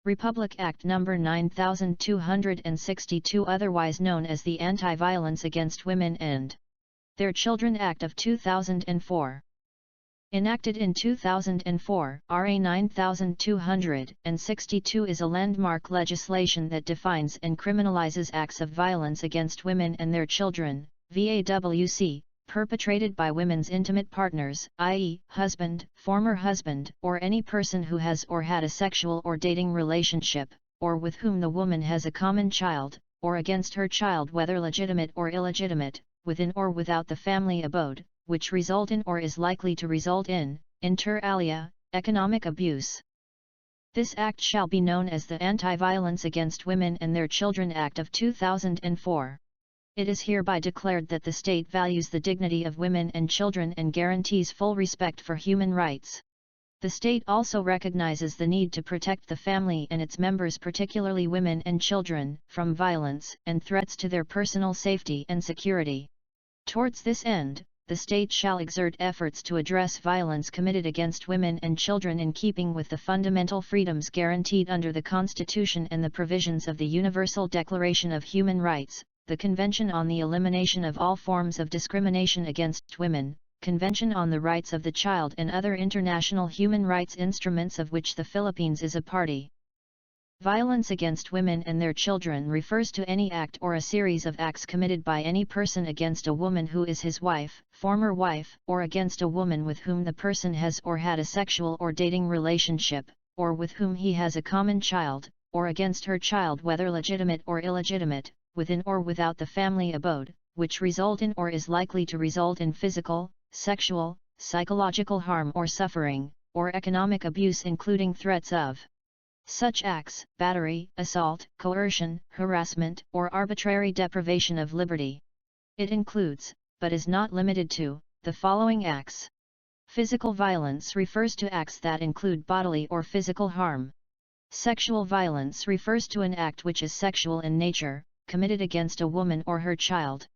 Republic Act No. 9262, otherwise known as the Anti-Violence Against Women and Their Children Act of 2004. Enacted in 2004, RA 9262 is a landmark legislation that defines and criminalizes acts of violence against women and their children, VAWC, perpetrated by women's intimate partners, i.e., husband, former husband, or any person who has or had a sexual or dating relationship, or with whom the woman has a common child, or against her child whether legitimate or illegitimate, within or without the family abode, which result in or is likely to result in, inter alia, economic abuse. This act shall be known as the Anti-Violence Against Women and Their Children Act of 2004. It is hereby declared that the state values the dignity of women and children and guarantees full respect for human rights. The state also recognizes the need to protect the family and its members, particularly women and children, from violence and threats to their personal safety and security. Towards this end, the state shall exert efforts to address violence committed against women and children in keeping with the fundamental freedoms guaranteed under the Constitution and the provisions of the Universal Declaration of Human Rights, the Convention on the Elimination of All Forms of Discrimination Against Women, Convention on the Rights of the Child, and other international human rights instruments of which the Philippines is a party. Violence against women and their children refers to any act or a series of acts committed by any person against a woman who is his wife, former wife, or against a woman with whom the person has or had a sexual or dating relationship, or with whom he has a common child, or against her child whether legitimate or illegitimate, within or without the family abode, which result in or is likely to result in physical, sexual, psychological harm or suffering, or economic abuse, including threats of such acts, battery, assault, coercion, harassment, or arbitrary deprivation of liberty. It includes, but is not limited to, the following acts. Physical violence refers to acts that include bodily or physical harm. Sexual violence refers to an act which is sexual in nature, committed against a woman or her child.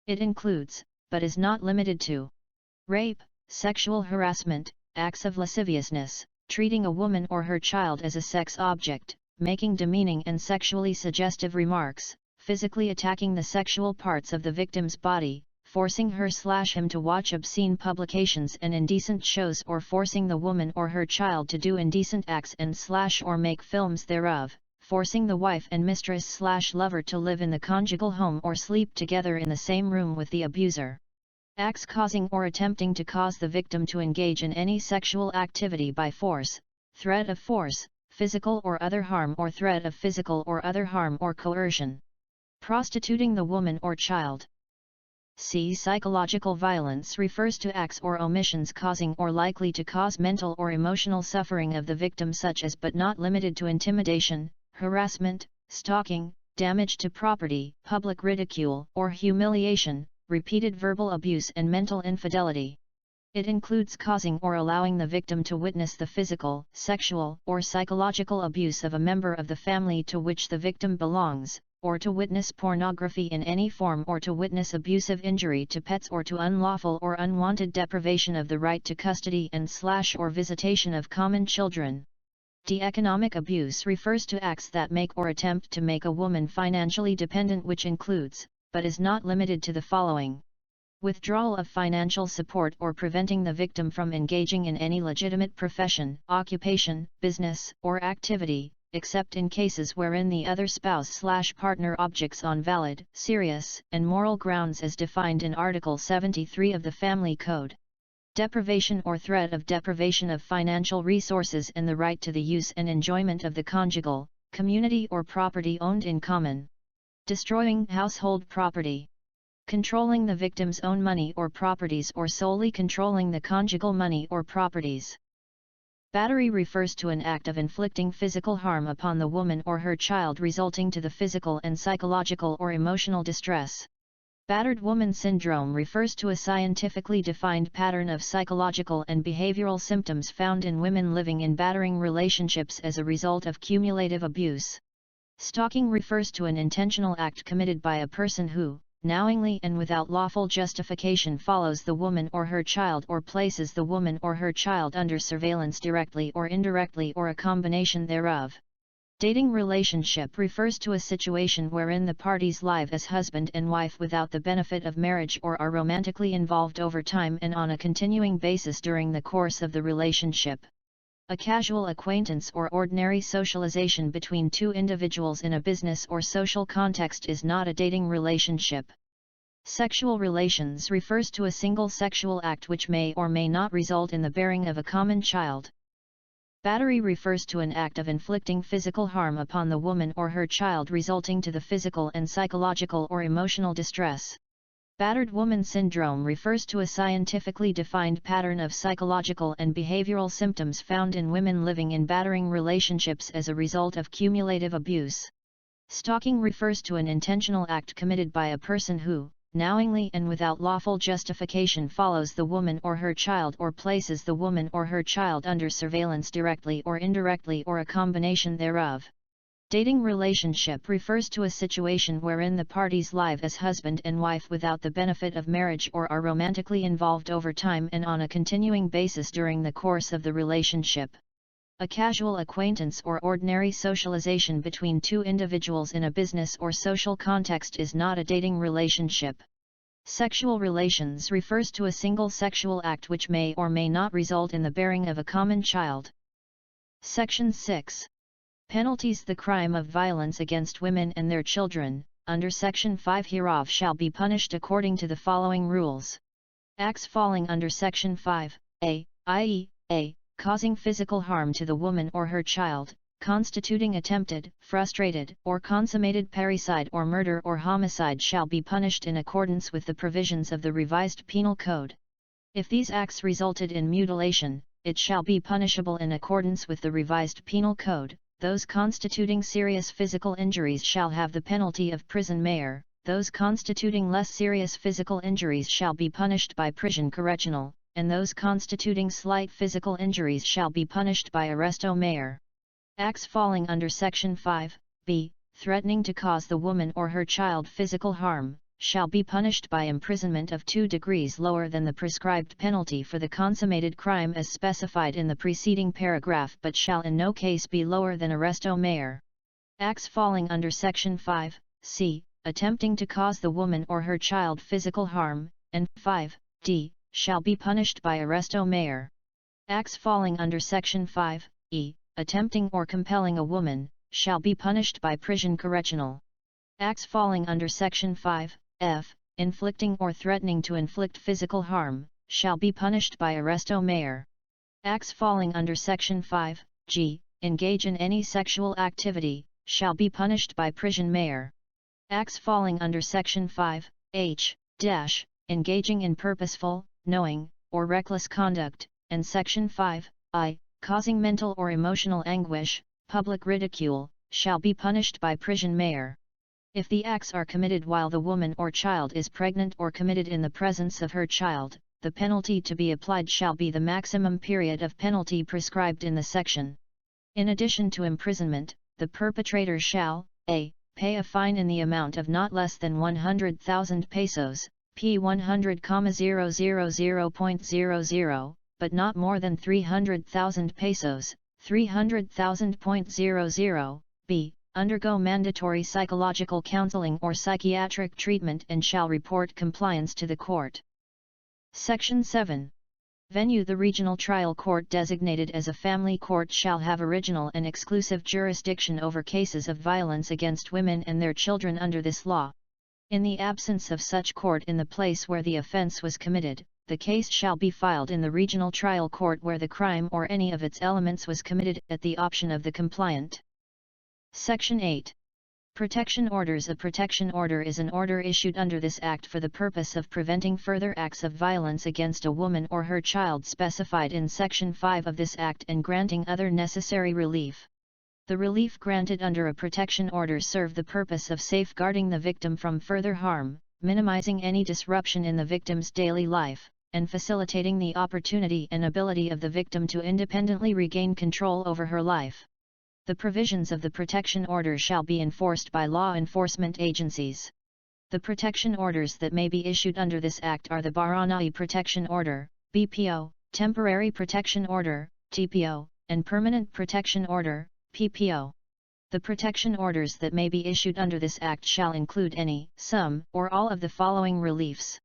It includes, but is not limited to, rape, sexual harassment, acts of lasciviousness, treating a woman or her child as a sex object, making demeaning and sexually suggestive remarks, physically attacking the sexual parts of the victim's body, forcing her/him to watch obscene publications and indecent shows, or forcing the woman or her child to do indecent acts and/or make films thereof, forcing the wife and mistress/lover to live in the conjugal home or sleep together in the same room with the abuser. Acts causing or attempting to cause the victim to engage in any sexual activity by force, threat of force, physical or other harm, or threat of physical or other harm or coercion. Prostituting the woman or child. C. Psychological violence refers to acts or omissions causing or likely to cause mental or emotional suffering of the victim, such as but not limited to intimidation, harassment, stalking, damage to property, public ridicule or humiliation, repeated verbal abuse, and mental infidelity. It includes causing or allowing the victim to witness the physical, sexual, or psychological abuse of a member of the family to which the victim belongs, or to witness pornography in any form, or to witness abusive injury to pets, or to unlawful or unwanted deprivation of the right to custody and/or visitation of common children. D. Economic abuse refers to acts that make or attempt to make a woman financially dependent, which includes, but is not limited to, the following: withdrawal of financial support or preventing the victim from engaging in any legitimate profession, occupation, business, or activity, except in cases wherein the other spouse/partner objects on valid, serious, and moral grounds as defined in Article 73 of the Family Code. Deprivation or threat of deprivation of financial resources and the right to the use and enjoyment of the conjugal, community, or property owned in common. Destroying household property. Controlling the victim's own money or properties, or solely controlling the conjugal money or properties. Battery refers to an act of inflicting physical harm upon the woman or her child resulting to the physical and psychological or emotional distress. Battered woman syndrome refers to a scientifically defined pattern of psychological and behavioral symptoms found in women living in battering relationships as a result of cumulative abuse. Stalking refers to an intentional act committed by a person who, knowingly and without lawful justification, follows the woman or her child, or places the woman or her child under surveillance directly or indirectly, or a combination thereof. Dating relationship refers to a situation wherein the parties live as husband and wife without the benefit of marriage or are romantically involved over time and on a continuing basis during the course of the relationship. A casual acquaintance or ordinary socialization between two individuals in a business or social context is not a dating relationship. Sexual relations refers to a single sexual act which may or may not result in the bearing of a common child. Battery refers to an act of inflicting physical harm upon the woman or her child resulting to the physical and psychological or emotional distress. Battered woman syndrome refers to a scientifically defined pattern of psychological and behavioral symptoms found in women living in battering relationships as a result of cumulative abuse. Stalking refers to an intentional act committed by a person who, knowingly and without lawful justification, follows the woman or her child or places the woman or her child under surveillance directly or indirectly or a combination thereof. Dating relationship refers to a situation wherein the parties live as husband and wife without the benefit of marriage or are romantically involved over time and on a continuing basis during the course of the relationship. A casual acquaintance or ordinary socialization between two individuals in a business or social context is not a dating relationship. Sexual relations refers to a single sexual act which may or may not result in the bearing of a common child. Section 6. Penalties. The crime of violence against women and their children, under Section 5 hereof, shall be punished according to the following rules. Acts falling under Section 5, a, i.e., a. causing physical harm to the woman or her child, constituting attempted, frustrated, or consummated parricide or murder or homicide shall be punished in accordance with the provisions of the Revised Penal Code. If these acts resulted in mutilation, it shall be punishable in accordance with the Revised Penal Code. Those constituting serious physical injuries shall have the penalty of prison mayor, those constituting less serious physical injuries shall be punished by prison correctional, and those constituting slight physical injuries shall be punished by arresto mayor. Acts falling under Section 5, b, threatening to cause the woman or her child physical harm, shall be punished by imprisonment of 2 degrees lower than the prescribed penalty for the consummated crime as specified in the preceding paragraph, but shall in no case be lower than arresto mayor. Acts falling under Section 5, c, attempting to cause the woman or her child physical harm, and 5, d, shall be punished by arresto mayor. Acts falling under Section 5, e, attempting or compelling a woman, shall be punished by prison correctional. Acts falling under Section 5, f, inflicting or threatening to inflict physical harm, shall be punished by arresto mayor. Acts falling under Section 5, g, engage in any sexual activity, shall be punished by prison mayor. Acts falling under Section 5, h, dash, engaging in purposeful, knowing, or reckless conduct, and Section 5, I, causing mental or emotional anguish, public ridicule, shall be punished by prison mayor. If the acts are committed while the woman or child is pregnant or committed in the presence of her child, the penalty to be applied shall be the maximum period of penalty prescribed in the section. In addition to imprisonment, the perpetrator shall, a, pay a fine in the amount of not less than 100,000 pesos, p 100,000.00, but not more than 300,000 pesos, 300,000.00, b, undergo mandatory psychological counseling or psychiatric treatment and shall report compliance to the court. Section 7. Venue. The regional trial court designated as a family court shall have original and exclusive jurisdiction over cases of violence against women and their children under this law. In the absence of such court in the place where the offence was committed, the case shall be filed in the regional trial court where the crime or any of its elements was committed, at the option of the compliant. Section 8. Protection orders. A protection order is an order issued under this Act for the purpose of preventing further acts of violence against a woman or her child specified in Section 5 of this Act and granting other necessary relief. The relief granted under a protection order serve the purpose of safeguarding the victim from further harm, minimizing any disruption in the victim's daily life, and facilitating the opportunity and ability of the victim to independently regain control over her life. The provisions of the protection order shall be enforced by law enforcement agencies. The protection orders that may be issued under this Act are the Barangay Protection Order, BPO, Temporary Protection Order, TPO, and Permanent Protection Order, PPO. The protection orders that may be issued under this Act shall include any, some, or all of the following reliefs.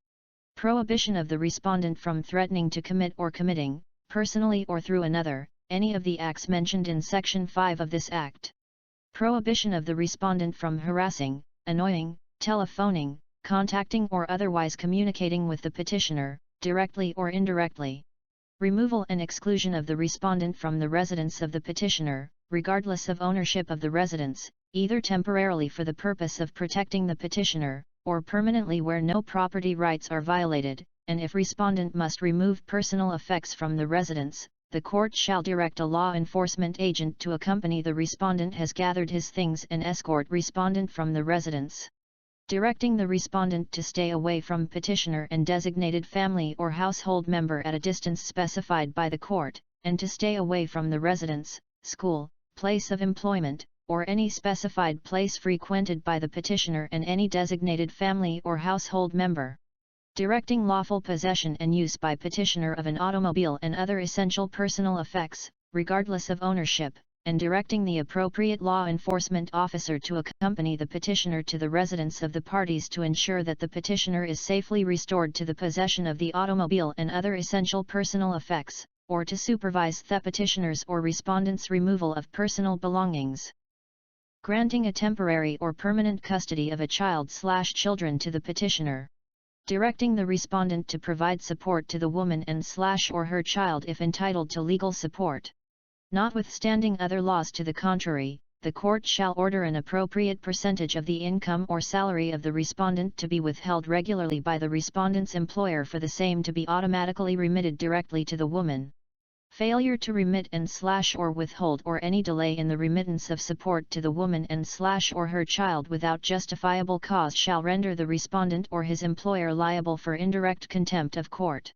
Prohibition of the respondent from threatening to commit or committing, personally or through another, any of the acts mentioned in Section 5 of this Act. Prohibition of the respondent from harassing, annoying, telephoning, contacting or otherwise communicating with the petitioner, directly or indirectly. Removal and exclusion of the respondent from the residence of the petitioner, regardless of ownership of the residence, either temporarily for the purpose of protecting the petitioner, or permanently where no property rights are violated, and if respondent must remove personal effects from the residence, the court shall direct a law enforcement agent to accompany the respondent has gathered his things and escort respondent from the residence. Directing the respondent to stay away from petitioner and designated family or household member at a distance specified by the court, and to stay away from the residence, school, place of employment, or any specified place frequented by the petitioner and any designated family or household member. Directing lawful possession and use by petitioner of an automobile and other essential personal effects, regardless of ownership, and directing the appropriate law enforcement officer to accompany the petitioner to the residence of the parties to ensure that the petitioner is safely restored to the possession of the automobile and other essential personal effects, or to supervise the petitioner's or respondent's removal of personal belongings. Granting a temporary or permanent custody of a child/children to the petitioner. Directing the respondent to provide support to the woman and/or her child if entitled to legal support. Notwithstanding other laws to the contrary, the court shall order an appropriate percentage of the income or salary of the respondent to be withheld regularly by the respondent's employer for the same to be automatically remitted directly to the woman. Failure to remit and/or withhold or any delay in the remittance of support to the woman and/or her child without justifiable cause shall render the respondent or his employer liable for indirect contempt of court.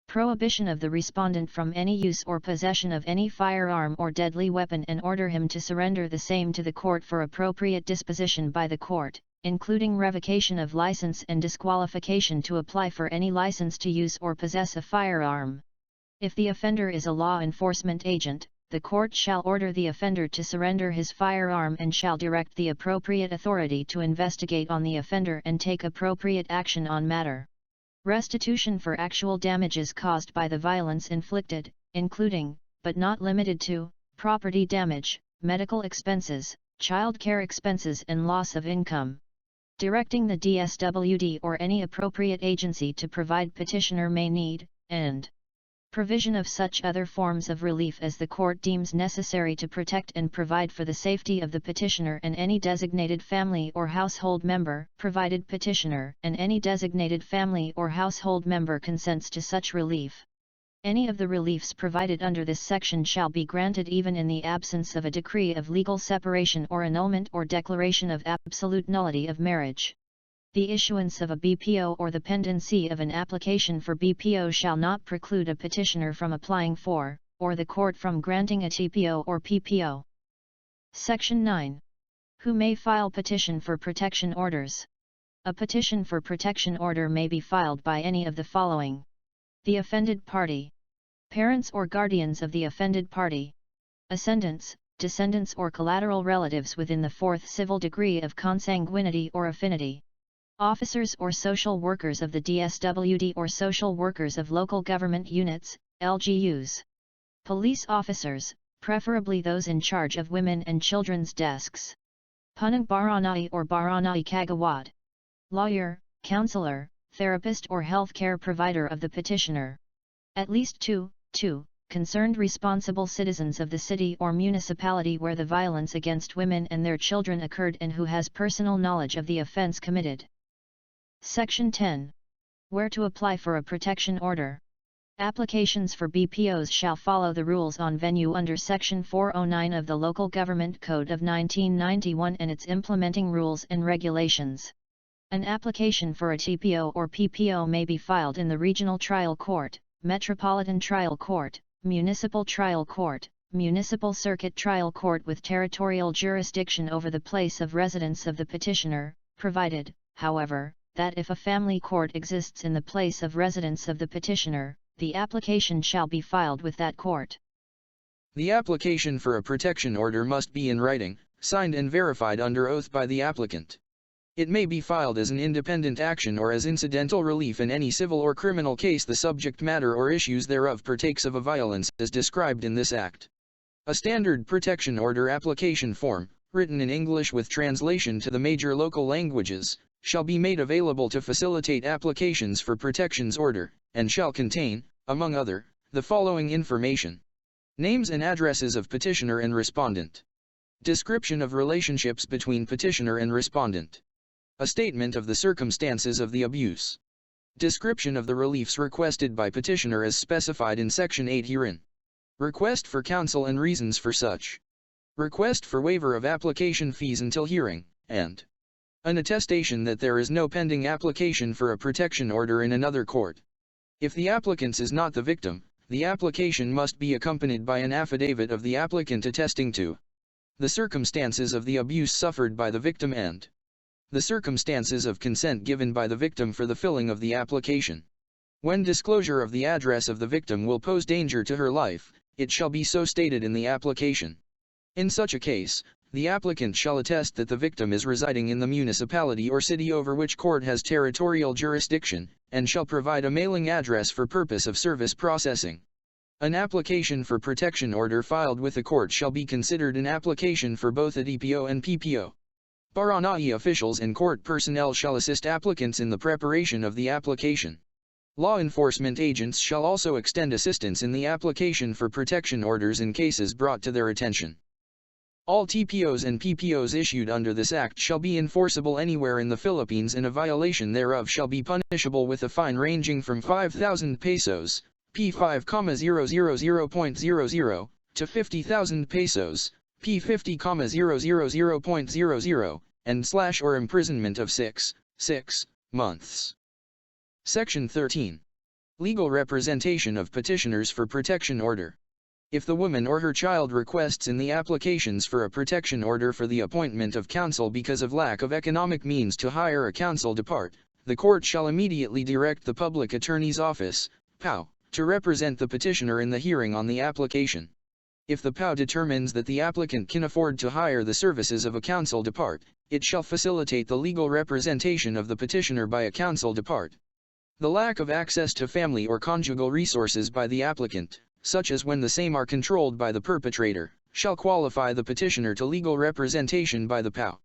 Prohibition of the respondent from any use or possession of any firearm or deadly weapon and order him to surrender the same to the court for appropriate disposition by the court, including revocation of license and disqualification to apply for any license to use or possess a firearm. If the offender is a law enforcement agent, the court shall order the offender to surrender his firearm and shall direct the appropriate authority to investigate on the offender and take appropriate action on matter. Restitution for actual damages caused by the violence inflicted, including, but not limited to, property damage, medical expenses, child care expenses and loss of income. Directing the DSWD or any appropriate agency to provide petitioner may need, and provision of such other forms of relief as the court deems necessary to protect and provide for the safety of the petitioner and any designated family or household member, provided petitioner and any designated family or household member consents to such relief. Any of the reliefs provided under this section shall be granted even in the absence of a decree of legal separation or annulment or declaration of absolute nullity of marriage. The issuance of a BPO or the pendency of an application for BPO shall not preclude a petitioner from applying for, or the court from granting a TPO or PPO. Section 9. Who may file petition for protection orders? A petition for protection order may be filed by any of the following: the offended party, parents or guardians of the offended party, ascendants, descendants or collateral relatives within the fourth civil degree of consanguinity or affinity, officers or social workers of the DSWD or social workers of local government units, LGUs, police officers, preferably those in charge of women and children's desks, Punang Baranai or Baranai Kagawad, lawyer, counselor, therapist or health care provider of the petitioner. At least two, concerned responsible citizens of the city or municipality where the violence against women and their children occurred and who has personal knowledge of the offence committed. Section 10. Where to apply for a protection order. Applications for BPOs shall follow the rules on venue under Section 409 of the Local Government Code of 1991 and its implementing rules and regulations. An application for a TPO or PPO may be filed in the Regional Trial Court, Metropolitan Trial Court, Municipal Trial Court, Municipal Circuit Trial Court with territorial jurisdiction over the place of residence of the petitioner, provided, however, that if a family court exists in the place of residence of the petitioner, the application shall be filed with that court. The application for a protection order must be in writing, signed and verified under oath by the applicant. It may be filed as an independent action or as incidental relief in any civil or criminal case the subject matter or issues thereof partakes of a violence as described in this Act. A standard protection order application form, written in English with translation to the major local languages, shall be made available to facilitate applications for protections order, and shall contain, among other, the following information: names and addresses of petitioner and respondent. Description of relationships between petitioner and respondent. A statement of the circumstances of the abuse. Description of the reliefs requested by petitioner as specified in Section 8 herein. Request for counsel and reasons for such. Request for waiver of application fees until hearing, and an attestation that there is no pending application for a protection order in another court. If the applicant is not the victim, the application must be accompanied by an affidavit of the applicant attesting to the circumstances of the abuse suffered by the victim and the circumstances of consent given by the victim for the filling of the application. When disclosure of the address of the victim will pose danger to her life, it shall be so stated in the application. In such a case, the applicant shall attest that the victim is residing in the municipality or city over which court has territorial jurisdiction, and shall provide a mailing address for purpose of service processing. An application for protection order filed with the court shall be considered an application for both a DPO and PPO. Barangay officials and court personnel shall assist applicants in the preparation of the application. Law enforcement agents shall also extend assistance in the application for protection orders in cases brought to their attention. All TPOs and PPOs issued under this Act shall be enforceable anywhere in the Philippines, and a violation thereof shall be punishable with a fine ranging from 5,000 pesos, P5,000.00, to 50,000 pesos, P50,000.00, and / or imprisonment of 6 months. Section 13. Legal representation of petitioners for protection order. If the woman or her child requests in the applications for a protection order for the appointment of counsel because of lack of economic means to hire a counsel depart, the court shall immediately direct the Public Attorney's Office, PAO, to represent the petitioner in the hearing on the application. If the PAO determines that the applicant can afford to hire the services of a counsel depart, it shall facilitate the legal representation of the petitioner by a counsel depart. The lack of access to family or conjugal resources by the applicant, such as when the same are controlled by the perpetrator, shall qualify the petitioner to legal representation by the PAO.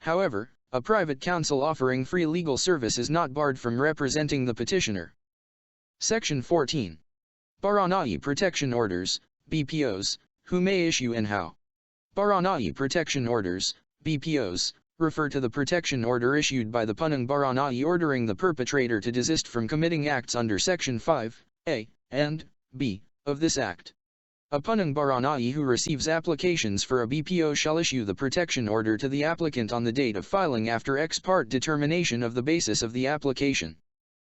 However, a private counsel offering free legal service is not barred from representing the petitioner. Section 14. Barangay Protection Orders, BPOs, who may issue and how. Barangay Protection Orders, BPOs, refer to the protection order issued by the punang barangay ordering the perpetrator to desist from committing acts under Section 5A and B of this Act. A punang barangay who receives applications for a BPO shall issue the protection order to the applicant on the date of filing after ex parte determination of the basis of the application.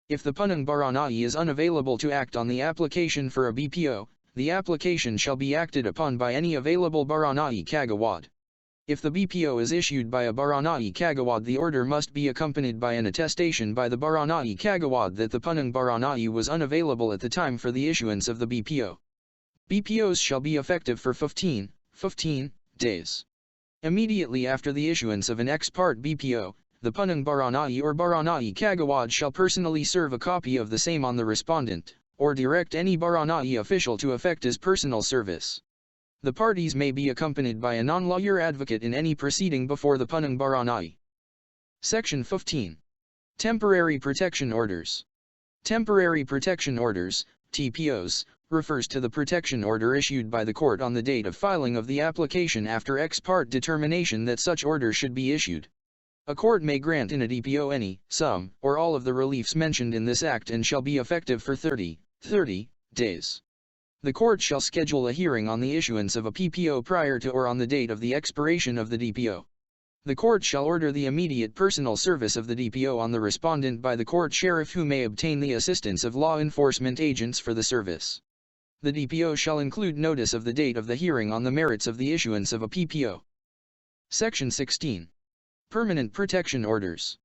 If the punang barangay is unavailable to act on the application for a BPO, the application shall be acted upon by any available barangay kagawad. If the BPO is issued by a barangay kagawad, the order must be accompanied by an attestation by the barangay kagawad that the punang barangay was unavailable at the time for the issuance of the BPO. BPOs shall be effective for 15 days. Immediately after the issuance of an ex parte BPO, the punang barangay or barangay kagawad shall personally serve a copy of the same on the respondent, or direct any barangay official to effect his personal service. The parties may be accompanied by a non-lawyer advocate in any proceeding before the punang barangay. Section 15. Temporary Protection Orders. Temporary Protection Orders, TPOs, refers to the protection order issued by the court on the date of filing of the application after ex parte determination that such order should be issued. A court may grant in a DPO any, some, or all of the reliefs mentioned in this Act and shall be effective for 30 days. The court shall schedule a hearing on the issuance of a PPO prior to or on the date of the expiration of the DPO. The court shall order the immediate personal service of the DPO on the respondent by the court sheriff, who may obtain the assistance of law enforcement agents for the service. The DPO shall include notice of the date of the hearing on the merits of the issuance of a PPO. Section 16. Permanent Protection Orders.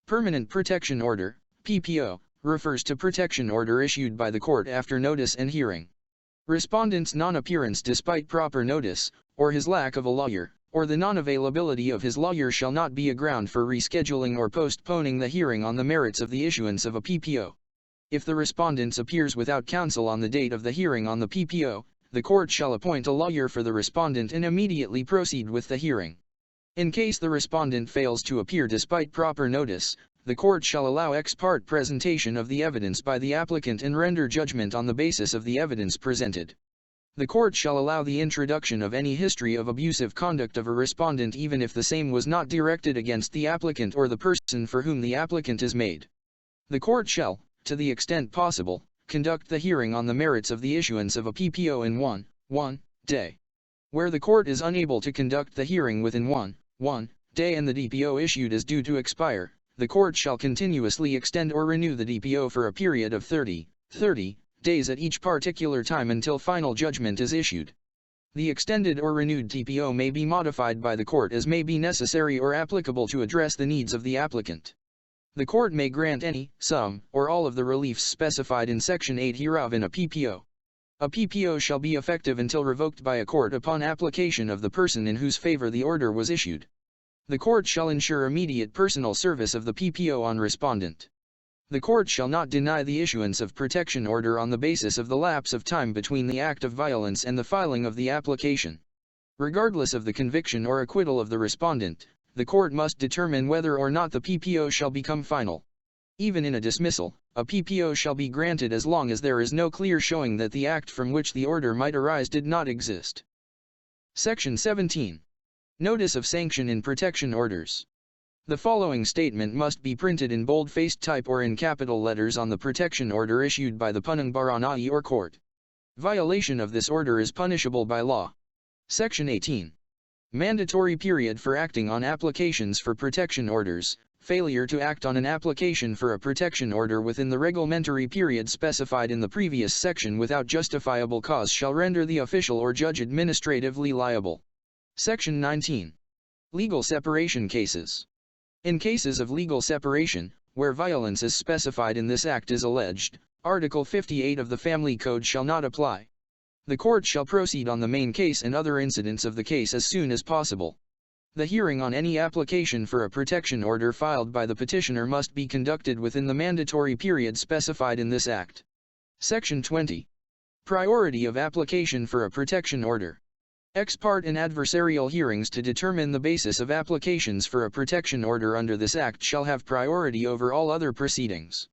Permanent Protection Order, PPO, refers to protection order issued by the court after notice and hearing. Respondent's non-appearance despite proper notice, or his lack of a lawyer, or the non-availability of his lawyer shall not be a ground for rescheduling or postponing the hearing on the merits of the issuance of a PPO. If the respondent appears without counsel on the date of the hearing on the PPO, the court shall appoint a lawyer for the respondent and immediately proceed with the hearing. In case the respondent fails to appear despite proper notice, the court shall allow ex parte presentation of the evidence by the applicant and render judgment on the basis of the evidence presented. The court shall allow the introduction of any history of abusive conduct of a respondent even if the same was not directed against the applicant or the person for whom the applicant is made. The court shall, to the extent possible, conduct the hearing on the merits of the issuance of a PPO in one day. Where the court is unable to conduct the hearing within one day and the DPO issued is due to expire, the court shall continuously extend or renew the DPO for a period of 30 days at each particular time until final judgment is issued. The extended or renewed DPO may be modified by the court as may be necessary or applicable to address the needs of the applicant. The court may grant any, some, or all of the reliefs specified in Section 8 hereof in a PPO. A PPO shall be effective until revoked by a court upon application of the person in whose favor the order was issued. The court shall ensure immediate personal service of the PPO on respondent. The court shall not deny the issuance of protection order on the basis of the lapse of time between the act of violence and the filing of the application. Regardless of the conviction or acquittal of the respondent, the court must determine whether or not the PPO shall become final. Even in a dismissal, a PPO shall be granted as long as there is no clear showing that the act from which the order might arise did not exist. Section 17. Notice of sanction in protection orders. The following statement must be printed in bold-faced type or in capital letters on the protection order issued by the Punang Barangay or court. Violation of this order is punishable by law. Section 18. Mandatory period for acting on applications for protection orders. Failure to act on an application for a protection order within the reglementary period specified in the previous section without justifiable cause shall render the official or judge administratively liable. Section 19. Legal separation cases. In cases of legal separation, where violence as specified in this Act is alleged, Article 58 of the Family Code shall not apply. The court shall proceed on the main case and other incidents of the case as soon as possible. The hearing on any application for a protection order filed by the petitioner must be conducted within the mandatory period specified in this Act. Section 20. Priority of application for a protection order. Ex parte and adversarial hearings to determine the basis of applications for a protection order under this Act shall have priority over all other proceedings.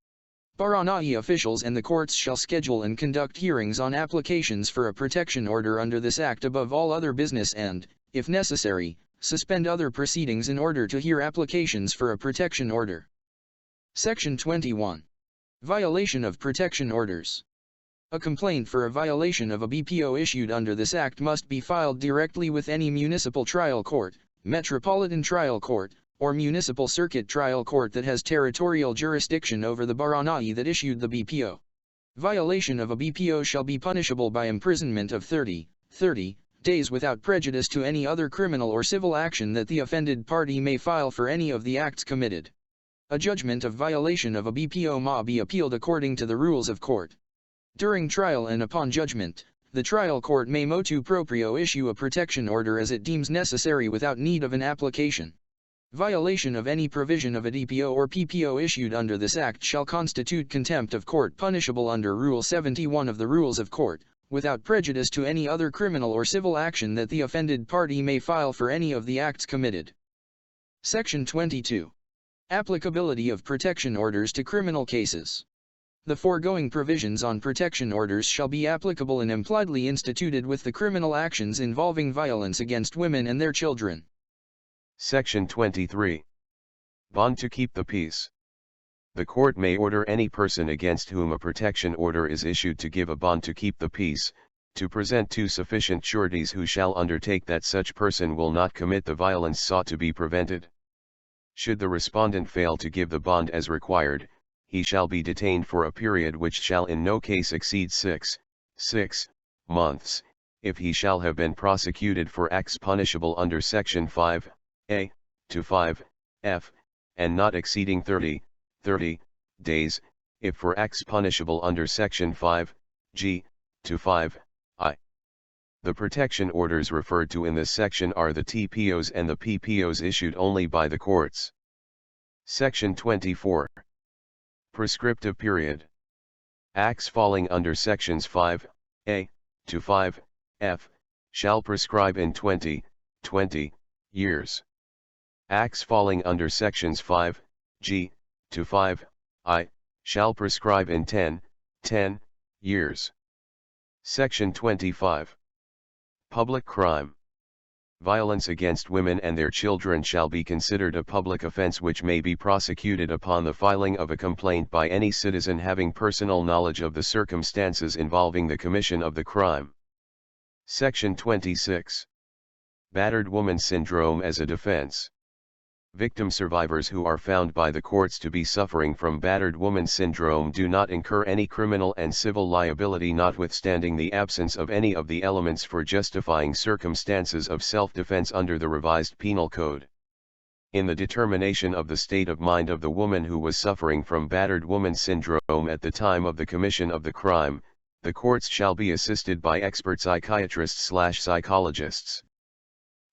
Barangay officials and the courts shall schedule and conduct hearings on applications for a protection order under this Act above all other business and, if necessary, suspend other proceedings in order to hear applications for a protection order. Section 21. Violation of protection orders. A complaint for a violation of a BPO issued under this Act must be filed directly with any municipal trial court, metropolitan trial court, or municipal circuit trial court that has territorial jurisdiction over the barangay that issued the BPO. Violation of a BPO shall be punishable by imprisonment of 30 days without prejudice to any other criminal or civil action that the offended party may file for any of the acts committed. A judgment of violation of a BPO may be appealed according to the rules of court. During trial and upon judgment, the trial court may motu proprio issue a protection order as it deems necessary without need of an application. Violation of any provision of a DPO or PPO issued under this Act shall constitute contempt of court punishable under Rule 71 of the Rules of Court, without prejudice to any other criminal or civil action that the offended party may file for any of the acts committed. Section 22. Applicability of protection orders to criminal cases. The foregoing provisions on protection orders shall be applicable and impliedly instituted with the criminal actions involving violence against women and their children. Section 23. Bond to keep the peace. The court may order any person against whom a protection order is issued to give a bond to keep the peace, to present two sufficient sureties who shall undertake that such person will not commit the violence sought to be prevented. Should the respondent fail to give the bond as required, he shall be detained for a period which shall in no case exceed 6 months, if he shall have been prosecuted for acts punishable under Section 5A to 5F, and not exceeding 30 days, if for acts punishable under Section 5G to 5I. The protection orders referred to in this section are the TPOs and the PPOs issued only by the courts. Section 24. Prescriptive period. Acts falling under sections 5a to 5f shall prescribe in 20 years. Acts falling under sections 5g to 5i shall prescribe in 10 years. Section 25. Public crime. Violence against women and their children shall be considered a public offence which may be prosecuted upon the filing of a complaint by any citizen having personal knowledge of the circumstances involving the commission of the crime. Section 26. Battered woman syndrome as a defense. Victim survivors who are found by the courts to be suffering from battered woman syndrome do not incur any criminal and civil liability notwithstanding the absence of any of the elements for justifying circumstances of self-defense under the revised penal code. In the determination of the state of mind of the woman who was suffering from battered woman syndrome at the time of the commission of the crime, the courts shall be assisted by expert psychiatrists/psychologists.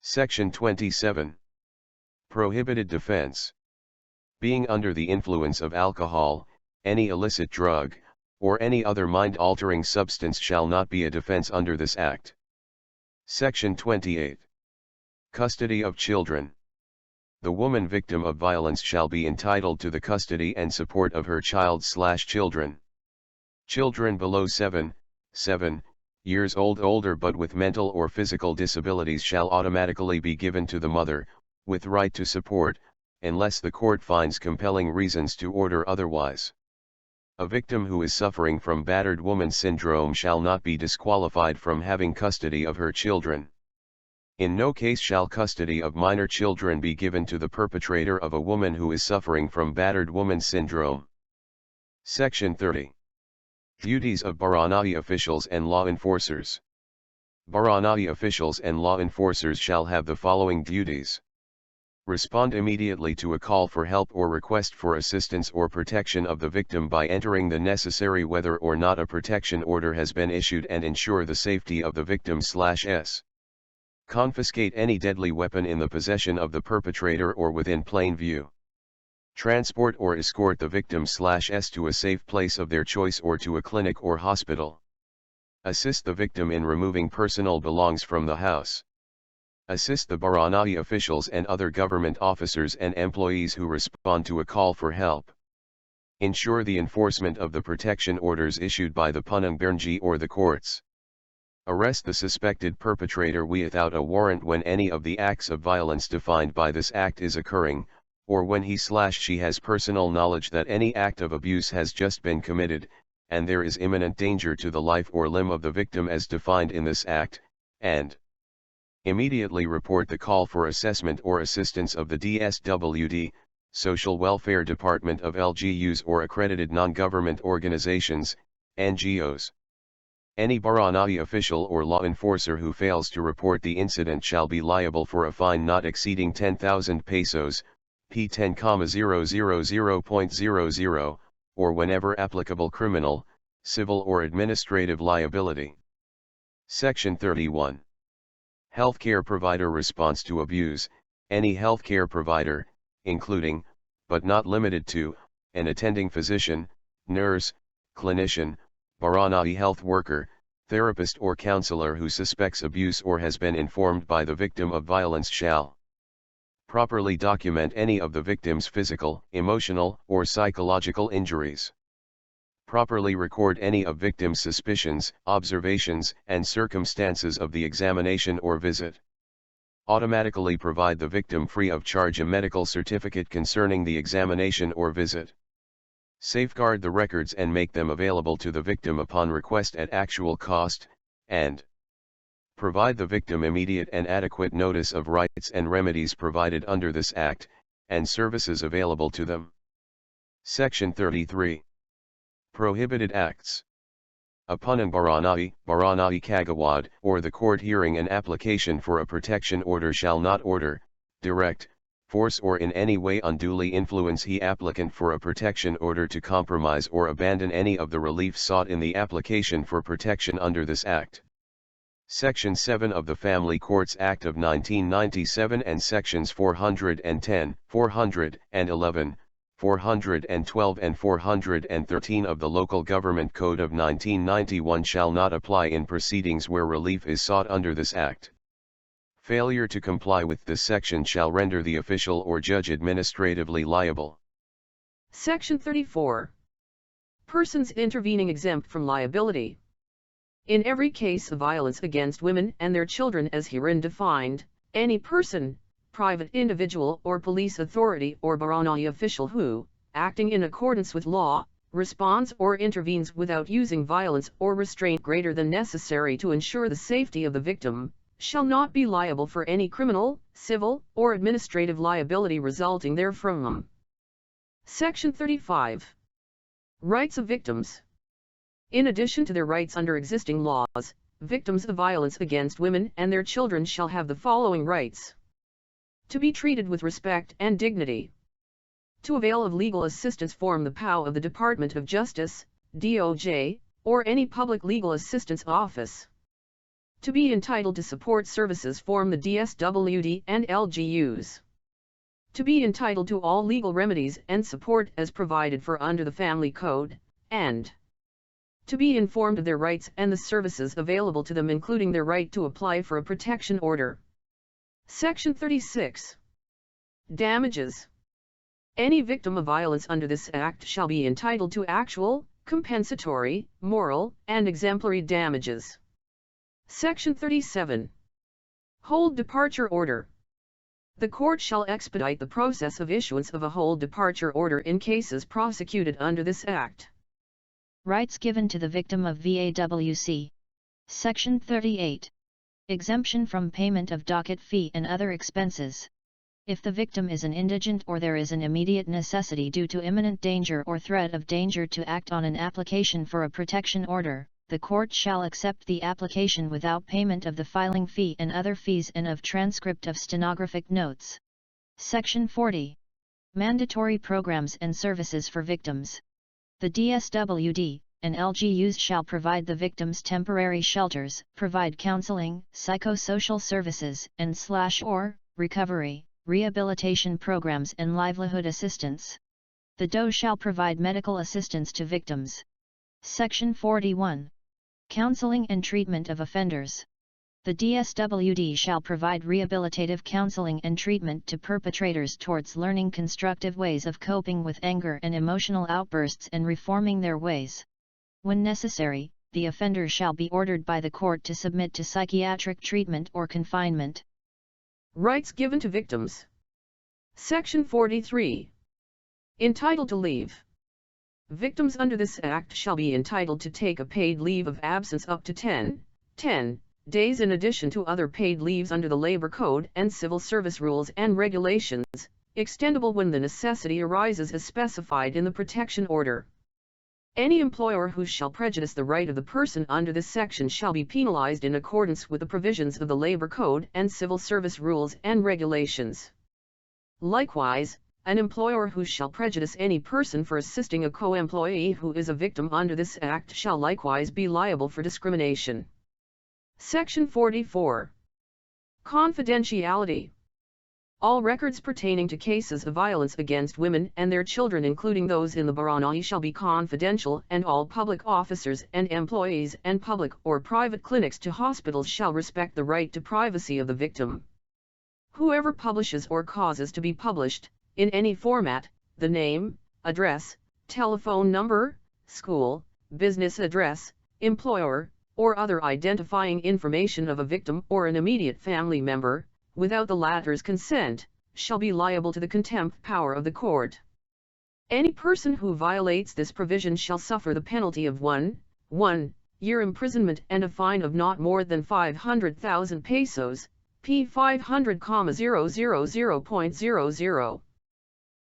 Section 27. Prohibited defense. Being under the influence of alcohol, any illicit drug, or any other mind-altering substance shall not be a defense under this Act. Section 28. Custody of children. The woman victim of violence shall be entitled to the custody and support of her child/children. Children below 7 years old older but with mental or physical disabilities shall automatically be given to the mother, with right to support, unless the court finds compelling reasons to order otherwise. A victim who is suffering from battered woman syndrome shall not be disqualified from having custody of her children. In no case shall custody of minor children be given to the perpetrator of a woman who is suffering from battered woman syndrome. Section 30. Duties of Baranai officials and law enforcers. Baranai officials and law enforcers shall have the following duties. Respond immediately to a call for help or request for assistance or protection of the victim by entering the necessary whether or not a protection order has been issued and ensure the safety of the victim/s. Confiscate any deadly weapon in the possession of the perpetrator or within plain view. Transport or escort the victim/s to a safe place of their choice or to a clinic or hospital. Assist the victim in removing personal belongings from the house. Assist the Baranai officials and other government officers and employees who respond to a call for help. Ensure the enforcement of the protection orders issued by the Penanggaranji or the courts. Arrest the suspected perpetrator without a warrant when any of the acts of violence defined by this act is occurring, or when he/she has personal knowledge that any act of abuse has just been committed, and there is imminent danger to the life or limb of the victim as defined in this act, and immediately report the call for assessment or assistance of the DSWD, Social Welfare Department of LGUs or accredited non-government organizations, NGOs. Any Baranai official or law enforcer who fails to report the incident shall be liable for a fine not exceeding 10,000 pesos, P10,000.00, or whenever applicable criminal, civil or administrative liability. Section 31. Healthcare provider response to abuse. Any healthcare provider, including, but not limited to, an attending physician, nurse, clinician, Baranai health worker, therapist or counselor who suspects abuse or has been informed by the victim of violence shall properly document any of the victim's physical, emotional, or psychological injuries. Properly record any of victim's suspicions, observations, and circumstances of the examination or visit. Automatically provide the victim free of charge a medical certificate concerning the examination or visit. Safeguard the records and make them available to the victim upon request at actual cost, and provide the victim immediate and adequate notice of rights and remedies provided under this Act, and services available to them. Section 33. Prohibited Acts. Upon an Baranai Kagawad, or the court hearing an application for a protection order shall not order, direct, force or in any way unduly influence the applicant for a protection order to compromise or abandon any of the relief sought in the application for protection under this Act. Section 7 of the Family Courts Act of 1997 and Sections 410, 411, 412 and 413 of the Local Government Code of 1991 shall not apply in proceedings where relief is sought under this Act. Failure to comply with this section shall render the official or judge administratively liable. Section 34. Persons intervening exempt from liability. In every case of violence against women and their children as herein defined, any person, private individual or police authority or barangay official who, acting in accordance with law, responds or intervenes without using violence or restraint greater than necessary to ensure the safety of the victim, shall not be liable for any criminal, civil, or administrative liability resulting therefrom. Section 35. Rights of victims. In addition to their rights under existing laws, victims of violence against women and their children shall have the following rights: to be treated with respect and dignity, to avail of legal assistance from the POW of the Department of Justice, DOJ, or any public legal assistance office, to be entitled to support services from the DSWD and LGUs, to be entitled to all legal remedies and support as provided for under the Family Code, and to be informed of their rights and the services available to them, including their right to apply for a protection order. Section 36. Damages. Any victim of violence under this Act shall be entitled to actual, compensatory, moral, and exemplary damages. Section 37. Hold departure order. The court shall expedite the process of issuance of a hold departure order in cases prosecuted under this Act. Rights given to the victim of VAWC. Section 38. Exemption from payment of docket fee and other expenses. If the victim is an indigent or there is an immediate necessity due to imminent danger or threat of danger to act on an application for a protection order, the court shall accept the application without payment of the filing fee and other fees and of transcript of stenographic notes. Section 40. Mandatory programs and services for victims. The DSWD and LGUs shall provide the victims temporary shelters, provide counseling, psychosocial services, and/or recovery, rehabilitation programs and livelihood assistance. The DOE shall provide medical assistance to victims. Section 41. Counseling and treatment of offenders. The DSWD shall provide rehabilitative counseling and treatment to perpetrators towards learning constructive ways of coping with anger and emotional outbursts and reforming their ways. When necessary, the offender shall be ordered by the court to submit to psychiatric treatment or confinement. Rights given to victims. Section 43. Entitled to leave. Victims under this Act shall be entitled to take a paid leave of absence up to 10 days in addition to other paid leaves under the Labor Code and Civil Service Rules and Regulations, extendable when the necessity arises as specified in the protection order. Any employer who shall prejudice the right of the person under this section shall be penalized in accordance with the provisions of the Labor Code and Civil Service Rules and Regulations. Likewise, an employer who shall prejudice any person for assisting a co-employee who is a victim under this Act shall likewise be liable for discrimination. Section 44. Confidentiality. All records pertaining to cases of violence against women and their children, including those in the barangay, shall be confidential, and all public officers and employees and public or private clinics to hospitals shall respect the right to privacy of the victim. Whoever publishes or causes to be published, in any format, the name, address, telephone number, school, business address, employer, or other identifying information of a victim or an immediate family member, without the latter's consent, shall be liable to the contempt power of the court. Any person who violates this provision shall suffer the penalty of 1 year imprisonment and a fine of not more than 500,000 pesos, P 500,000.00.